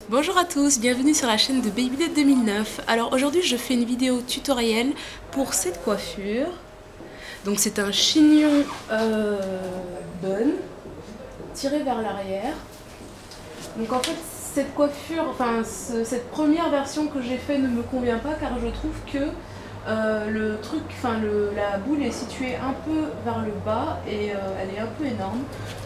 Bonjour à tous, bienvenue sur la chaîne de Babylit 2009. Alors aujourd'hui je fais une vidéo tutoriel pour cette coiffure. Donc c'est un chignon bun tiré vers l'arrière. Donc en fait cette coiffure, cette première version que j'ai fait ne me convient pas car je trouve que la boule est située un peu vers le bas et elle est un peu énorme.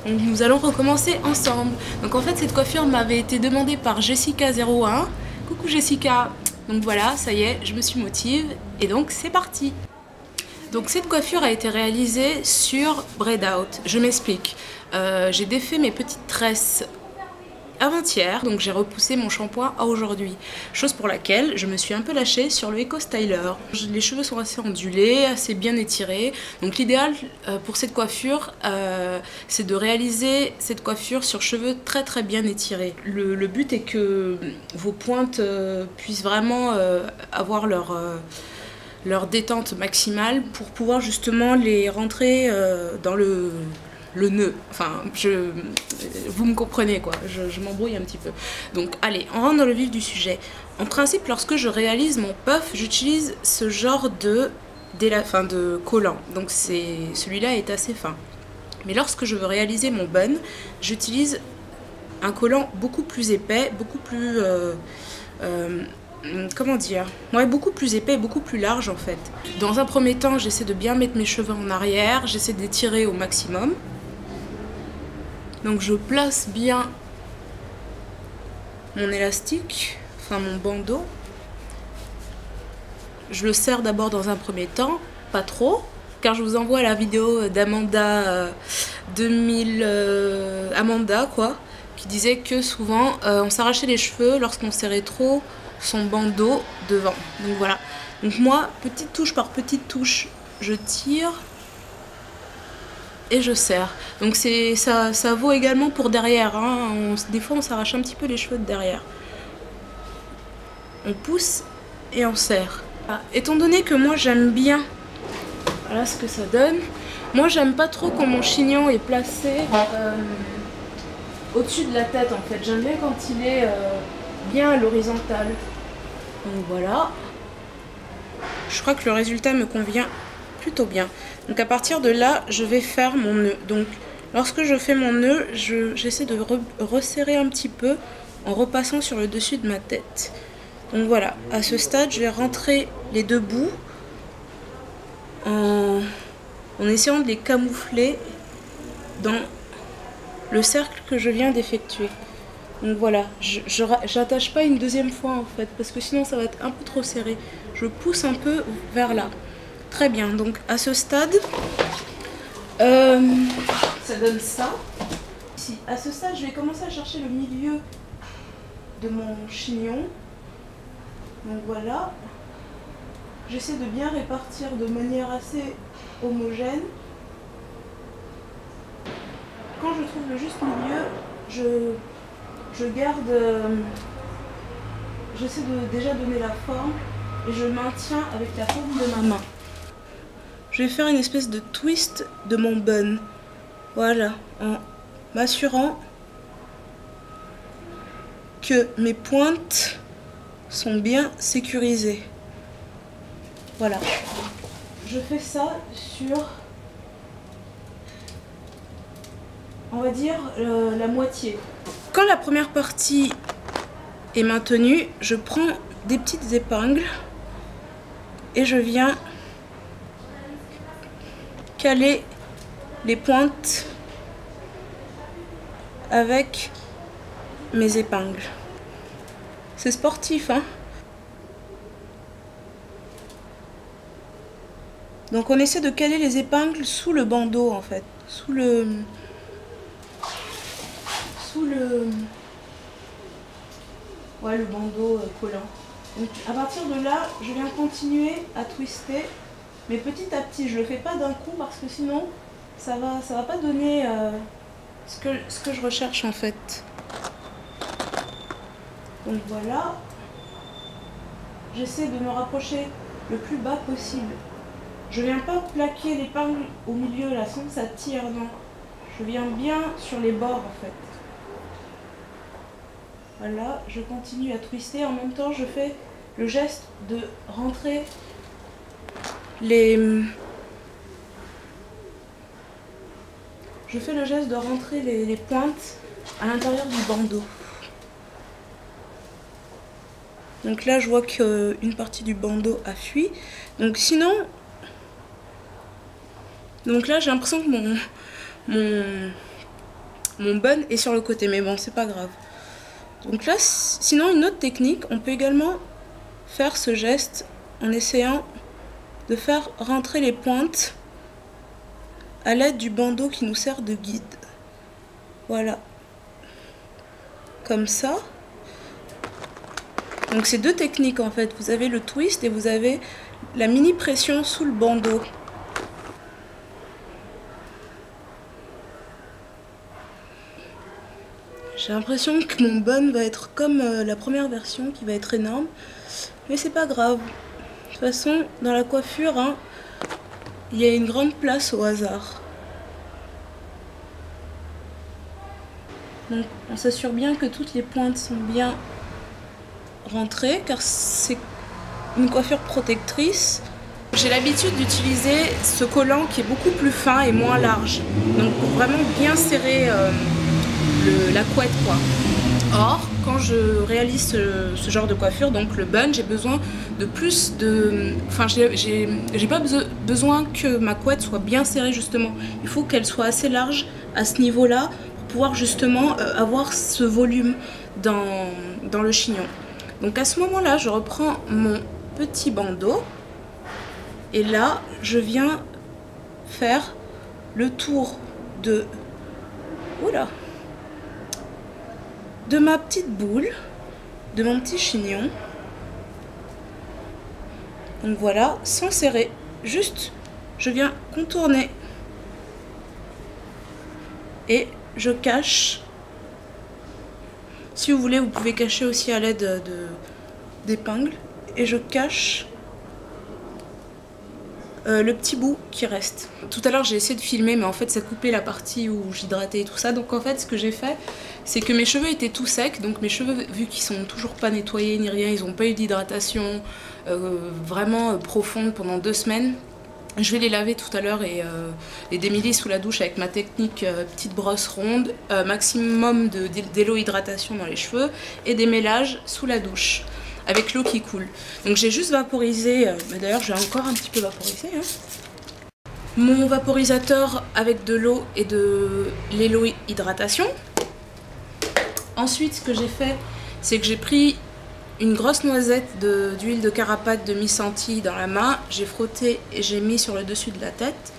Donc nous allons recommencer ensemble. Donc en fait cette coiffure m'avait été demandée par Jessica01. Coucou Jessica. Donc voilà, ça y est, je me suis motive et donc c'est parti. Donc cette coiffure a été réalisée sur Braid Out. Je m'explique. J'ai défait mes petites tresses avant-hier, donc j'ai repoussé mon shampoing à aujourd'hui. Chose pour laquelle je me suis un peu lâchée sur le Eco Styler. Les cheveux sont assez ondulés, assez bien étirés. Donc l'idéal pour cette coiffure, c'est de réaliser cette coiffure sur cheveux très très bien étirés. Le but est que vos pointes puissent vraiment avoir leur détente maximale pour pouvoir justement les rentrer dans le nœud, vous me comprenez quoi, je m'embrouille un petit peu. Donc allez, on rentre dans le vif du sujet. En principe, lorsque je réalise mon puff, j'utilise ce genre de collant, donc celui-là est assez fin. Mais lorsque je veux réaliser mon bun, j'utilise un collant beaucoup plus épais, beaucoup plus... comment dire, ouais, beaucoup plus épais, beaucoup plus large en fait. Dans un premier temps, j'essaie de bien mettre mes cheveux en arrière, j'essaie d'étirer au maximum. Donc je place bien mon élastique, mon bandeau. Je le serre d'abord dans un premier temps, pas trop, car je vous envoie la vidéo d'Amanda Amanda quoi, qui disait que souvent on s'arrachait les cheveux lorsqu'on serrait trop son bandeau devant. Donc voilà. Donc moi, petite touche par petite touche, je tire et je serre. Donc ça vaut également pour derrière, hein. Des fois on s'arrache un petit peu les cheveux de derrière. On pousse et on serre. Étant donné que moi j'aime bien, voilà ce que ça donne. Moi j'aime pas trop quand mon chignon est placé au-dessus de la tête en fait. J'aime bien quand il est bien à l'horizontale. Donc voilà. Je crois que le résultat me convient plutôt bien. Donc à partir de là, je vais faire mon nœud. Donc lorsque je fais mon nœud, j'essaie de resserrer un petit peu en repassant sur le dessus de ma tête. Donc voilà, à ce stade, je vais rentrer les deux bouts en essayant de les camoufler dans le cercle que je viens d'effectuer. Donc voilà, j'attache pas une deuxième fois en fait, parce que sinon ça va être un peu trop serré. Je pousse un peu vers là. Très bien, donc à ce stade, ça donne ça. Ici, à ce stade, je vais commencer à chercher le milieu de mon chignon. Donc voilà. J'essaie de bien répartir de manière assez homogène. Quand je trouve le juste milieu, je garde... j'essaie de déjà donner la forme et je maintiens avec la paume de ma main. Je vais faire une espèce de twist de mon bun. Voilà, en m'assurant que mes pointes sont bien sécurisées. Voilà. Je fais ça sur, on va dire, la moitié. Quand la première partie est maintenue, je prends des petites épingles et je viens caler les pointes avec mes épingles. C'est sportif, hein? Donc on essaie de caler les épingles sous le bandeau en fait, ouais, le bandeau collant. Donc à partir de là, je viens continuer à twister, mais petit à petit. Je le fais pas d'un coup parce que sinon ça va pas donner ce que je recherche en fait. Donc voilà, j'essaie de me rapprocher le plus bas possible. Je viens pas plaquer l'épingle au milieu là, sans que ça tire, non. Je viens bien sur les bords en fait. Voilà, je continue à twister. En même temps, je fais le geste de rentrer les pointes à l'intérieur du bandeau. Donc là, je vois qu'une partie du bandeau a fui. Donc sinon... Donc là, j'ai l'impression que mon bun est sur le côté. Mais bon, c'est pas grave. Donc là, sinon, une autre technique, on peut également faire ce geste en essayant de faire rentrer les pointes à l'aide du bandeau qui nous sert de guide. Voilà. Comme ça. Donc c'est deux techniques en fait. Vous avez le twist et vous avez la mini pression sous le bandeau. J'ai l'impression que mon bun va être comme la première version qui va être énorme. Mais c'est pas grave. De toute façon, dans la coiffure, hein, il y a une grande place au hasard. Donc on s'assure bien que toutes les pointes sont bien rentrées car c'est une coiffure protectrice. J'ai l'habitude d'utiliser ce collant qui est beaucoup plus fin et moins large. Donc pour vraiment bien serrer la couette quoi. Or, quand je réalise ce genre de coiffure, donc le bun, j'ai besoin de plus de... Enfin, j'ai pas besoin que ma couette soit bien serrée justement. Il faut qu'elle soit assez large à ce niveau-là pour pouvoir justement avoir ce volume dans le chignon. Donc à ce moment-là, je reprends mon petit bandeau et là, je viens faire le tour de... Oula! De ma petite boule, de mon petit chignon. Donc voilà, sans serrer, juste je viens contourner et je cache. Si vous voulez, vous pouvez cacher aussi à l'aide d'épingles et je cache le petit bout qui reste. Tout à l'heure j'ai essayé de filmer mais en fait ça coupait la partie où j'hydratais et tout ça, donc en fait ce que j'ai fait c'est que mes cheveux étaient tout secs, donc mes cheveux vu qu'ils sont toujours pas nettoyés ni rien, ils n'ont pas eu d'hydratation vraiment profonde pendant 2 semaines. Je vais les laver tout à l'heure et les démêler sous la douche avec ma technique petite brosse ronde, maximum d'élo hydratation dans les cheveux et des mélages sous la douche avec l'eau qui coule. Donc j'ai juste vaporisé, d'ailleurs j'ai encore un petit peu vaporisé, hein, mon vaporisateur avec de l'eau et de l'élo hydratation. Ensuite ce que j'ai fait, c'est que j'ai pris une grosse noisette d'huile de carapate demi-sentie dans la main, j'ai frotté et j'ai mis sur le dessus de la tête.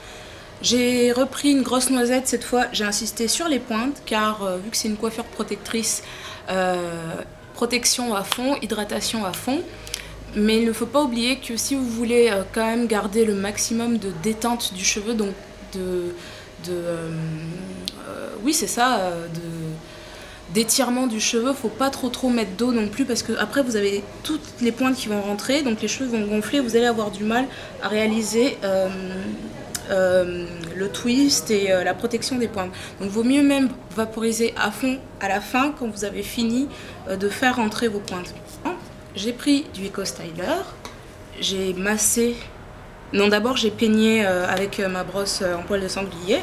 J'ai repris une grosse noisette, cette fois j'ai insisté sur les pointes car vu que c'est une coiffure protectrice, protection à fond, hydratation à fond. Mais il ne faut pas oublier que si vous voulez quand même garder le maximum de détente du cheveu, donc oui c'est ça, d'étirement du cheveu, faut pas trop mettre d'eau non plus parce que après vous avez toutes les pointes qui vont rentrer, donc les cheveux vont gonfler, vous allez avoir du mal à réaliser le twist et la protection des pointes. Donc vaut mieux même vaporiser à fond à la fin quand vous avez fini de faire rentrer vos pointes. J'ai pris du Eco Styler, j'ai massé, non d'abord j'ai peigné avec ma brosse en poil de sanglier.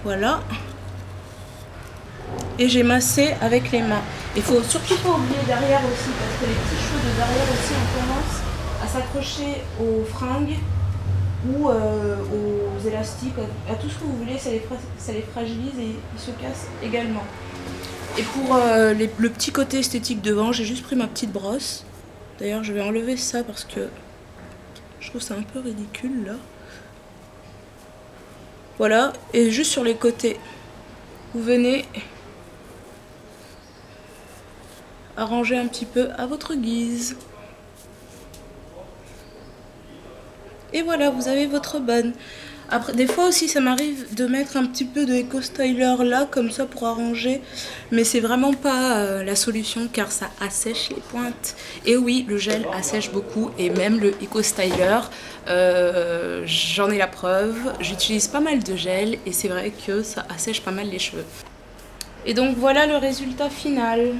Voilà. Et j'ai massé avec les mains. Il faut surtout pas oublier derrière aussi, parce que les petits cheveux de derrière aussi ont tendance à s'accrocher aux fringues ou aux élastiques, à tout ce que vous voulez, ça les fragilise et ils se cassent également. Et pour le petit côté esthétique devant, j'ai juste pris ma petite brosse. D'ailleurs, je vais enlever ça parce que je trouve ça un peu ridicule là. Voilà, et juste sur les côtés, vous venez arranger un petit peu à votre guise. Et voilà, vous avez votre bun. Après, des fois aussi, ça m'arrive de mettre un petit peu de Eco Styler là, comme ça pour arranger. Mais c'est vraiment pas la solution car ça assèche les pointes. Et oui, le gel assèche beaucoup et même le Eco Styler, j'en ai la preuve. J'utilise pas mal de gel et c'est vrai que ça assèche pas mal les cheveux. Et donc voilà le résultat final.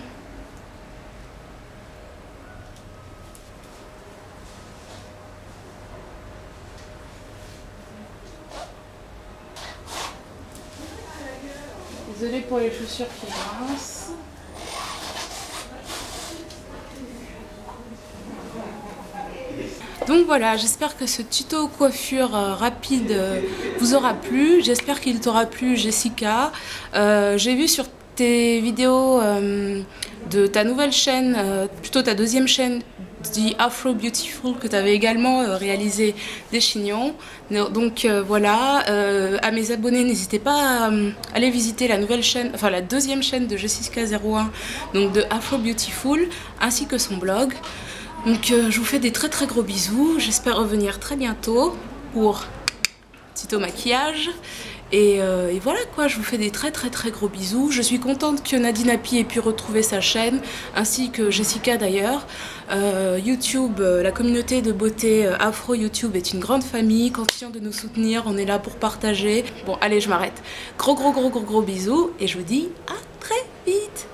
Désolée pour les chaussures qui grincent. Donc voilà, j'espère que ce tuto coiffure rapide vous aura plu. J'espère qu'il t'aura plu, Jessica. J'ai vu sur tes vidéos de ta nouvelle chaîne, plutôt ta deuxième chaîne, The Afro Beautiful, que tu avais également réalisé des chignons. Donc voilà, à mes abonnés, n'hésitez pas à aller visiter la nouvelle chaîne, enfin la deuxième chaîne de Jessica01, donc de Afro Beautiful, ainsi que son blog. Donc je vous fais des très très gros bisous, j'espère revenir très bientôt pour tuto maquillage. Et voilà quoi, je vous fais des très très très gros bisous. Je suis contente que Nadine Happy ait pu retrouver sa chaîne, ainsi que Jessica d'ailleurs. YouTube, la communauté de beauté Afro YouTube est une grande famille, continuons de nous soutenir, on est là pour partager. Bon allez, je m'arrête. Gros bisous et je vous dis à très vite.